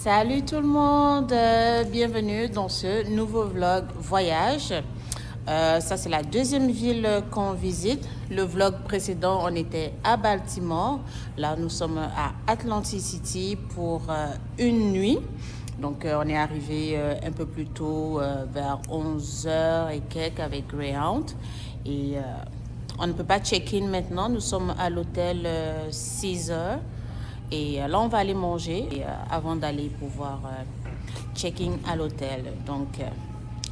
Salut tout le monde, bienvenue dans ce nouveau vlog voyage. Ça c'est la deuxième ville qu'on visite. Le vlog précédent on était à Baltimore. Là nous sommes à Atlantic City pour une nuit. Donc on est arrivé un peu plus tôt vers 11 h et quelques avec Greyhound. Et on ne peut pas check-in maintenant, nous sommes à l'hôtel 6 h. Et là, on va aller manger avant d'aller pouvoir check-in à l'hôtel. Donc,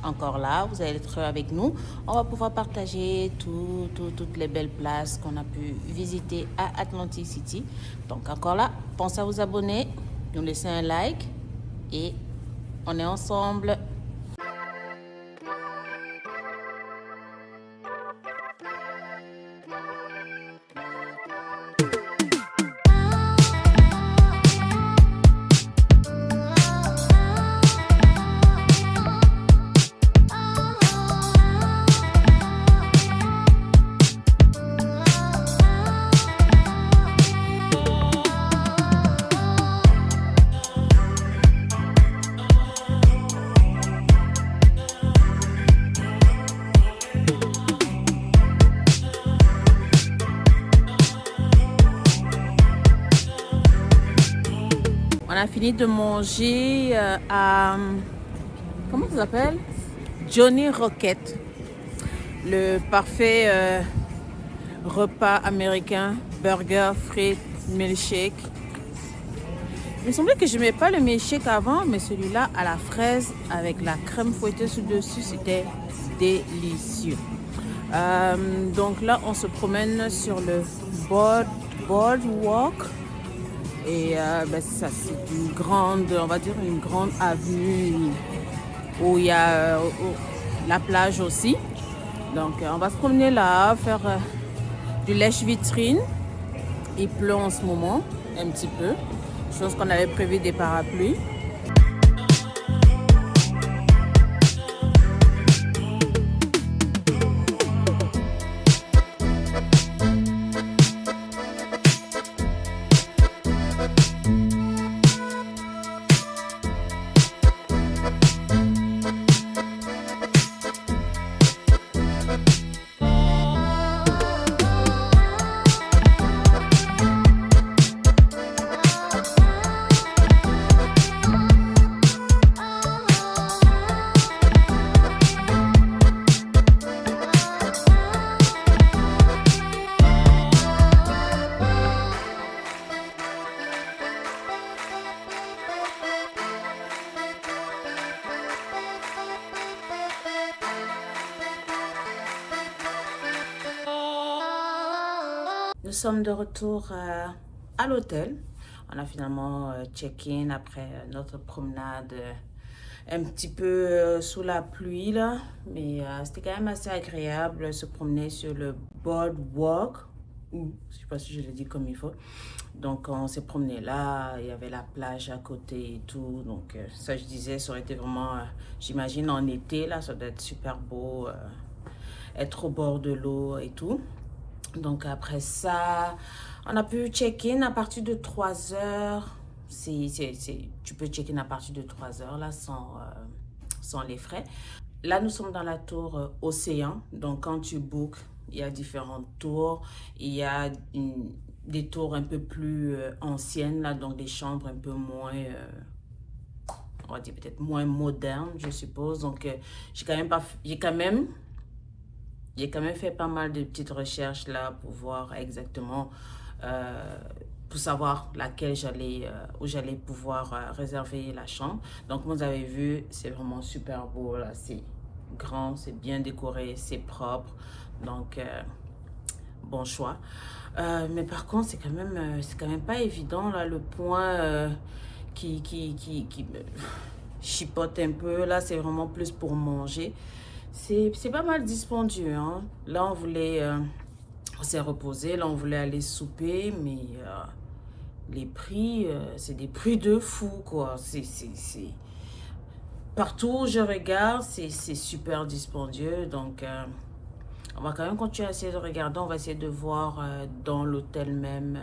encore là, vous allez être avec nous. On va pouvoir partager toutes les belles places qu'on a pu visiter à Atlantic City. Donc, encore là, pensez à vous abonner, nous laisser un like et on est ensemble. On a fini de manger à... Comment ça s'appelle? Johnny Rocket. Le parfait repas américain. Burger, frites, milkshake. Il me semblait que je n'aimais pas le milkshake avant, mais celui-là à la fraise avec la crème fouettée dessus, c'était délicieux. Donc là, on se promène sur le boardwalk. Et ça, c'est une grande, on va dire une grande avenue où il y a la plage aussi. Donc on va se promener là, faire du lèche-vitrine. Il pleut en ce moment, un petit peu. Chose qu'on avait prévu des parapluies. Nous sommes de retour à l'hôtel. On a finalement check-in après notre promenade un petit peu sous la pluie là. Mais c'était quand même assez agréable de se promener sur le boardwalk. Je ne sais pas si je le dis comme il faut. Donc on s'est promené là, il y avait la plage à côté et tout. Donc ça je disais, ça aurait été vraiment, j'imagine en été là, ça doit être super beau, être au bord de l'eau et tout. Donc après ça, on a pu check-in à partir de 3 h. Tu peux check-in à partir de 3 h là sans les frais. Là, nous sommes dans la tour Océan. Donc quand tu bookes, il y a différentes tours. Il y a des tours un peu plus anciennes là, donc des chambres un peu moins... on va dire peut-être moins modernes, je suppose. Donc j'ai quand même fait pas mal de petites recherches là pour voir exactement, pour savoir laquelle où j'allais pouvoir réserver la chambre. Donc vous avez vu, c'est vraiment super beau là, c'est grand, c'est bien décoré, c'est propre. Donc bon choix. Mais par contre, c'est quand même pas évident là, le point qui me chipote un peu là, c'est vraiment plus pour manger. C'est pas mal dispendieux, hein. Là, on s'est reposé, là, on voulait aller souper, mais les prix, c'est des prix de fou, quoi. Partout où je regarde, c'est super dispendieux, donc on va quand même continuer à essayer de regarder, on va essayer de voir dans l'hôtel même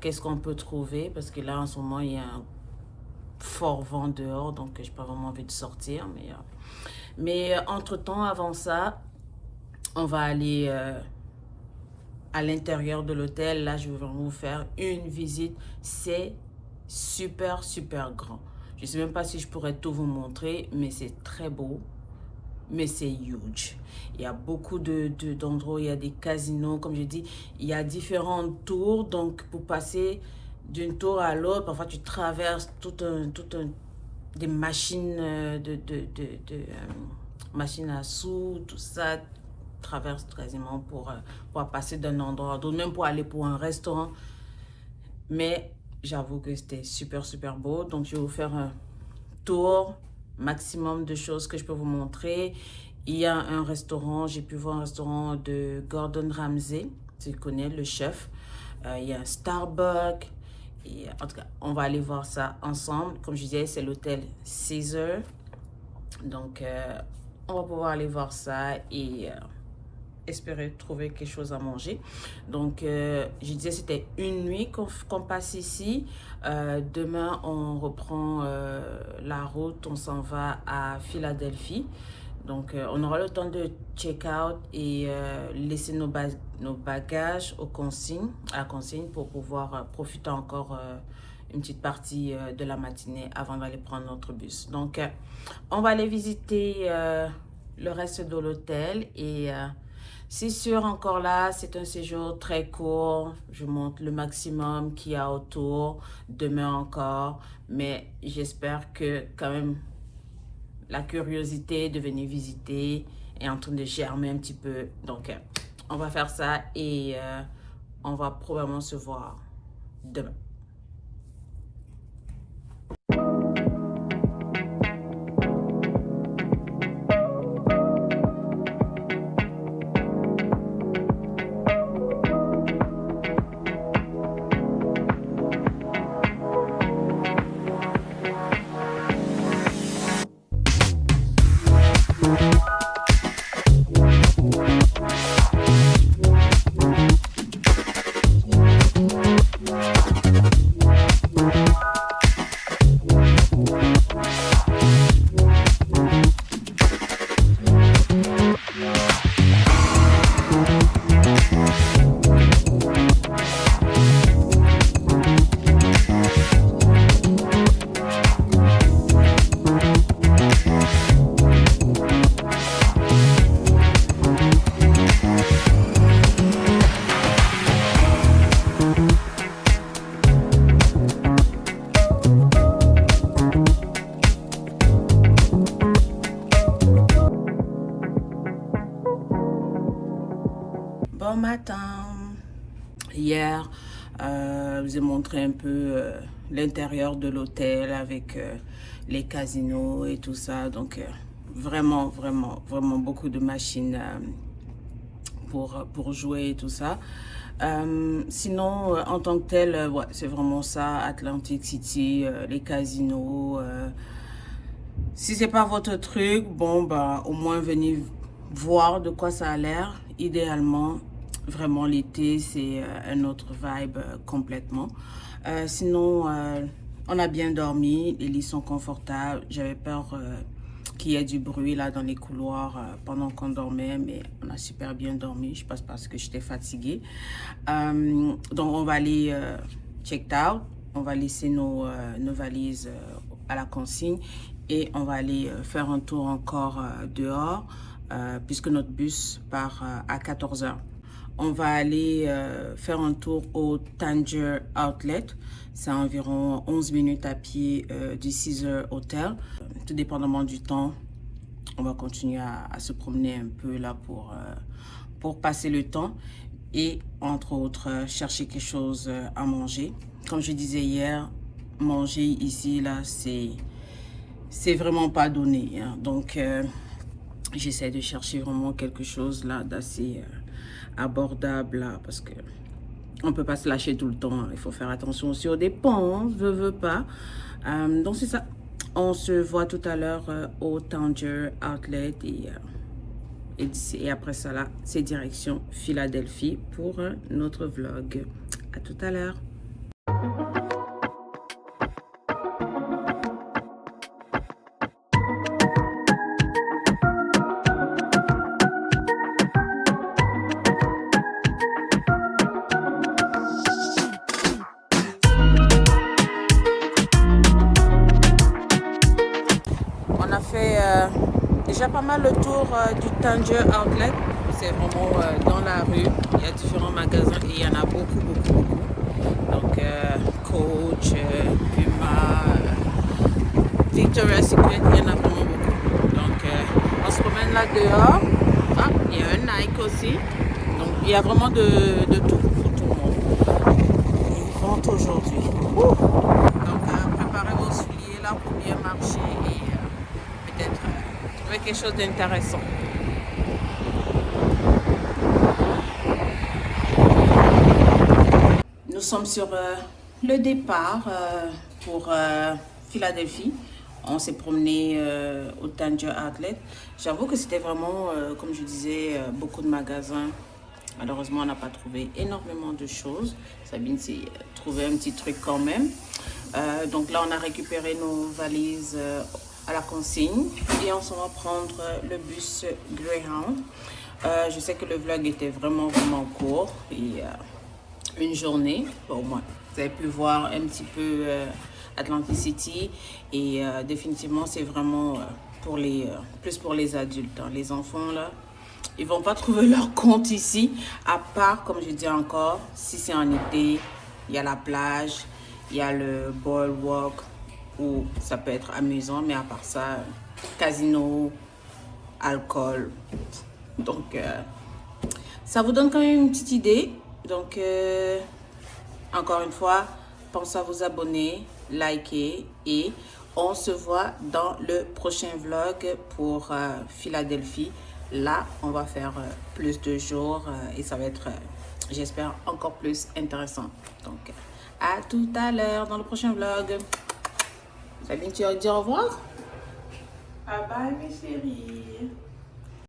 qu'est-ce qu'on peut trouver, parce que là, en ce moment, il y a fort vent dehors, donc j'ai pas vraiment envie de sortir. Mais entre-temps, avant ça, on va aller à l'intérieur de l'hôtel. Là, je vais vraiment vous faire une visite. C'est super, super grand. Je ne sais même pas si je pourrais tout vous montrer, mais c'est très beau. Mais c'est huge. Il y a beaucoup d'endroits, il y a des casinos, comme je dis, il y a différentes tours. Donc, pour passer d'une tour à l'autre, parfois tu traverses des machines machines à sous, tout ça traverse quasiment pour passer d'un endroit à l'autre, même pour aller pour un restaurant. Mais j'avoue que c'était super, super beau. Donc, je vais vous faire un tour maximum de choses que je peux vous montrer. Il y a un restaurant, j'ai pu voir un restaurant de Gordon Ramsay, tu connais le chef. Il y a un Starbucks. Et, en tout cas, on va aller voir ça ensemble. Comme je disais, c'est l'hôtel Caesar. Donc, on va pouvoir aller voir ça et espérer trouver quelque chose à manger. Donc, je disais, c'était une nuit qu'on passe ici. Demain, on reprend la route, on s'en va à Philadelphie. Donc, on aura le temps de check-out et laisser nos bagages à la consigne pour pouvoir profiter encore une petite partie de la matinée avant d'aller prendre notre bus. Donc, on va aller visiter le reste de l'hôtel et c'est sûr, encore là, c'est un séjour très court. Je montre le maximum qu'il y a autour. Demain encore. Mais j'espère que quand même la curiosité de venir visiter est en train de germer un petit peu. Donc, on va faire ça et on va probablement se voir demain. Bon matin. Hier, je vous ai montré un peu l'intérieur de l'hôtel avec les casinos et tout ça. Donc, vraiment, vraiment, vraiment beaucoup de machines pour jouer et tout ça. Sinon, en tant que tel, ouais, c'est vraiment ça, Atlantic City, les casinos. Si c'est pas votre truc, bon, bah, au moins venez voir de quoi ça a l'air. Idéalement, vraiment l'été, c'est un autre vibe complètement. Sinon, on a bien dormi, les lits sont confortables. J'avais peur qu'il y ait du bruit là dans les couloirs pendant qu'on dormait, mais on a super bien dormi. Je pense parce que j'étais fatiguée. Donc, on va aller check out. On va laisser nos valises à la consigne et on va aller faire un tour encore dehors puisque notre bus part à 14 h. On va aller faire un tour au Tanger Outlet. C'est environ 11 minutes à pied du Caesar Hotel. Tout dépendamment du temps, on va continuer à se promener un peu là pour passer le temps et entre autres chercher quelque chose à manger. Comme je disais hier, manger ici là c'est vraiment pas donné, hein. Donc j'essaie de chercher vraiment quelque chose là d'assez abordable là, parce que on peut pas se lâcher tout le temps, hein. Il faut faire attention aussi aux dépenses, veux pas. Donc c'est ça. On se voit tout à l'heure au Tanger Outlet et après ça là, c'est direction Philadelphie pour notre vlog. À tout à l'heure. déjà pas mal le tour du Tanger Outlet. C'est vraiment dans la rue. Il y a différents magasins et il y en a beaucoup, beaucoup, beaucoup. Donc, Coach, Puma, Victoria's Secret, il y en a vraiment beaucoup. Donc, on se promène là dehors. Ah, il y a un Nike aussi. Donc, il y a vraiment de tout pour tout le monde. Ils vendent aujourd'hui. Donc, préparez vos souliers là pour bien marcher et peut-être trouver quelque chose d'intéressant. Nous sommes sur le départ pour Philadelphie. On s'est promené au Tanger Outlet. J'avoue que c'était vraiment, comme je disais, beaucoup de magasins. Malheureusement, on n'a pas trouvé énormément de choses. Sabine s'est trouvé un petit truc quand même. Donc là, on a récupéré nos valises à la consigne et on s'en va prendre le bus Greyhound. Je sais que le vlog était vraiment, vraiment court et une journée. Bon, moi, vous avez pu voir un petit peu Atlantic City et définitivement, c'est vraiment pour les, plus pour les adultes. Hein. Les enfants, là, ils vont pas trouver leur compte ici, à part, comme je dis encore, si c'est en été, il y a la plage, il y a le boardwalk où ça peut être amusant, mais à part ça, casino, alcool. Donc, ça vous donne quand même une petite idée. Donc, encore une fois, pensez à vous abonner, liker et on se voit dans le prochain vlog pour Philadelphie. Là, on va faire plus de jours et ça va être, j'espère, encore plus intéressant. Donc, à tout à l'heure dans le prochain vlog. Sabine, tu vas dire au revoir? Bye bye mes chéris.